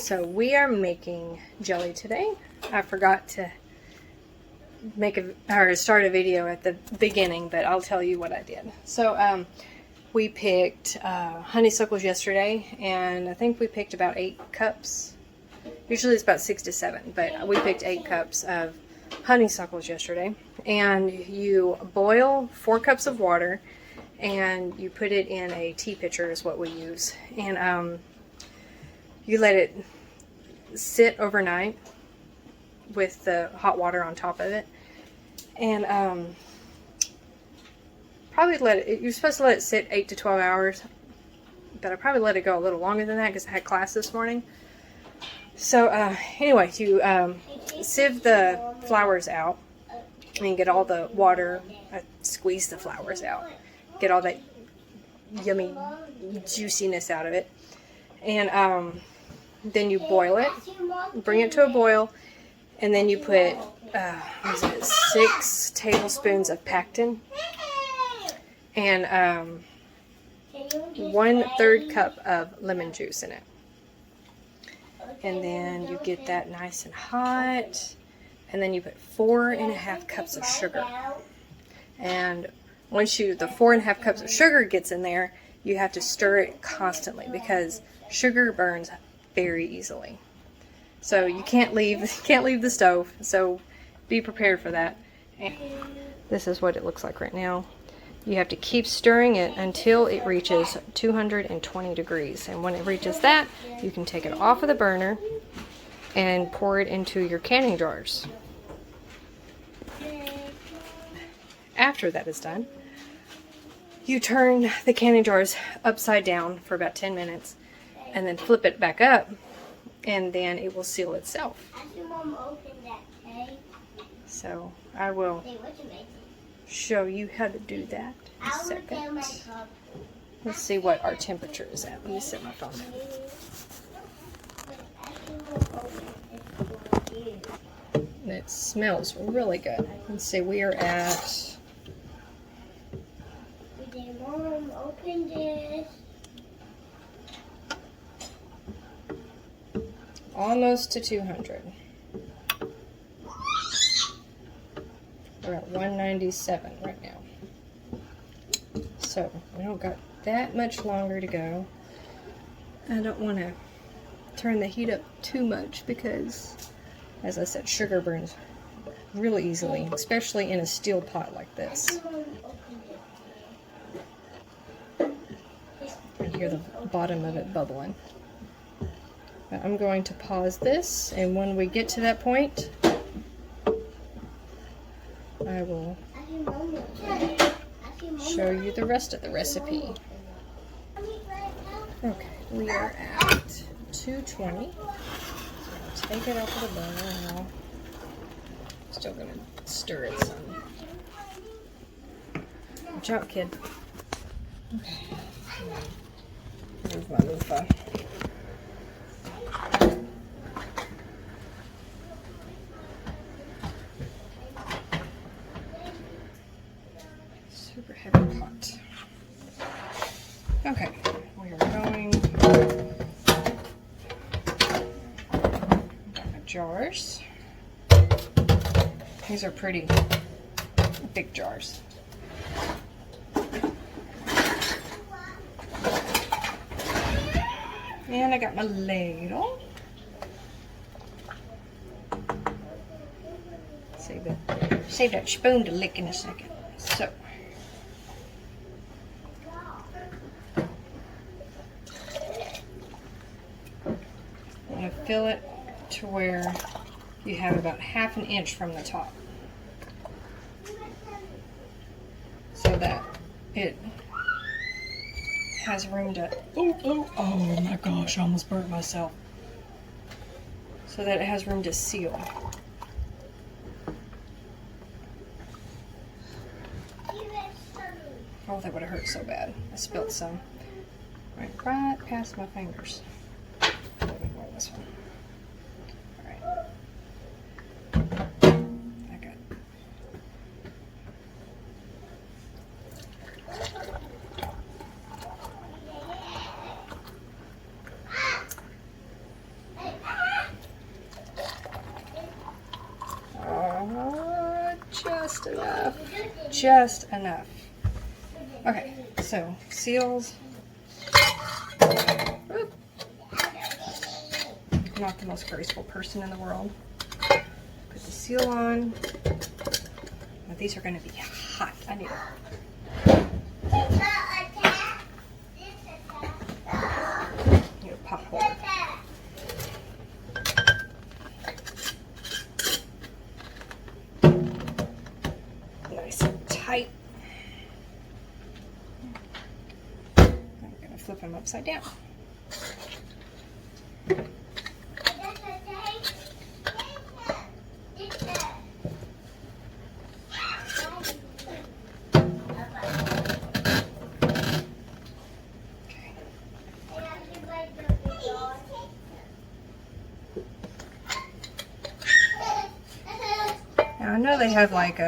So we are making jelly today. I forgot to start a video at the beginning, but I'll tell you what I did. So we picked honeysuckles yesterday, and I think we picked about 8 cups. Usually it's about 6 to 7, but we picked 8 cups of honeysuckles yesterday. And you boil 4 cups of water, and you put it in a tea pitcher is what we use. And you let it sit overnight with the hot water on top of it. And probably you're supposed to let it sit 8 to 12 hours, but I probably let it go a little longer than that because I had class this morning. So anyway, you sieve the flowers out and get all the water, squeeze the flowers out, get all that yummy juiciness out of it, and then you boil it, bring it to a boil, and then you put 6 tablespoons of pectin and 1/3 cup of lemon juice in it. And then you get that nice and hot, and then you put 4.5 cups of sugar. And once the 4.5 cups of sugar gets in there, you have to stir it constantly because sugar burns very easily. So you can't leave the stove. So be prepared for that. And this is what it looks like right now. You have to keep stirring it until it reaches 220 degrees. And when it reaches that, you can take it off of the burner and pour it into your canning jars. After that is done, you turn the canning jars upside down for about 10 minutes and then flip it back up, and then it will seal itself. So I will show you how to do that in a second. Let's see what our temperature is at. Let me set my phone down. It smells really good. Let's see, we are at Mom, open this. Almost to 200. We're at 197 right now. So we don't got that much longer to go. I don't want to turn the heat up too much because, as I said, sugar burns really easily, especially in a steel pot like this. I hear the bottom of it bubbling. I'm going to pause this, and when we get to that point, I will show you the rest of the recipe. Okay, we are at 220. So I'll take it off of the burner now. Still going to stir it some. Watch out, kid. Okay. Move my loofah. Super heavy pot. Okay, we are going. Got my jars. These are pretty big jars. And I got my ladle. Save that spoon to lick in a second. So. I'm going to fill it to where you have about 1/2 inch from the top. So that it has room to, oh my gosh, I almost burnt myself. So that it has room to seal. Oh, that would have hurt so bad. I spilled some. Right past my fingers. Let me roll this one. Alright. I got it. just enough. Okay, so seals. Oop. I'm not the most graceful person in the world. Put the seal on. Now these are going to be hot. I need a pot holder. Nice and tight. I'm going to flip them upside down. Now I know they have like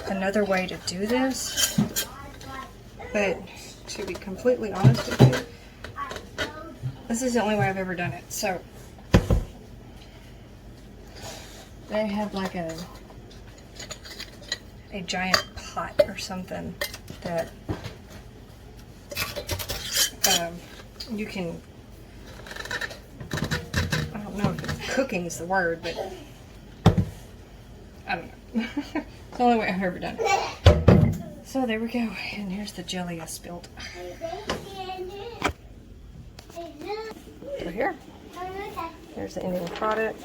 another way to do this, but to be completely honest with you, this is the only way I've ever done it. So they have like a giant pot or something that you can, I don't know if cooking is the word, but I don't know. It's the only way I've ever done it. So there we go, and here's the jelly I spilled. So here, there's the ending product.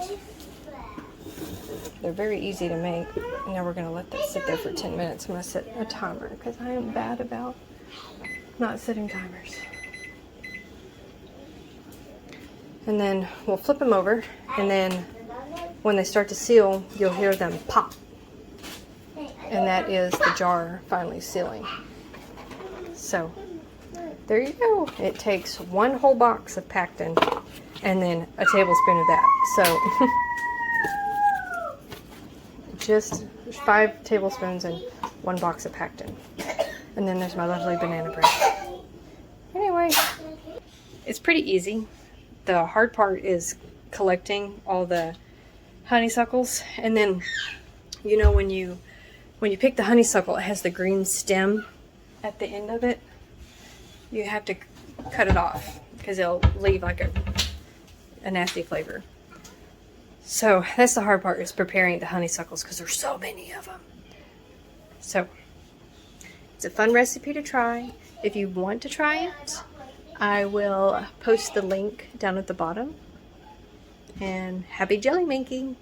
They're very easy to make. Now we're going to let that sit there for 10 minutes. I'm going to set a timer because I am bad about not setting timers. And then we'll flip them over, and then when they start to seal, you'll hear them pop. And that is the jar finally sealing. So there you go. It takes one whole box of Pactin and then a tablespoon of that. So just 5 tablespoons and 1 box of Pactin. And then there's my lovely banana bread. Anyway, it's pretty easy. The hard part is collecting all the honeysuckles. And then, you know, when you pick the honeysuckle, it has the green stem at the end of it. You have to cut it off because it'll leave like a nasty flavor. So that's the hard part, is preparing the honeysuckles because there's so many of them. So it's a fun recipe to try. If you want to try it, I will post the link down at the bottom. And happy jelly making!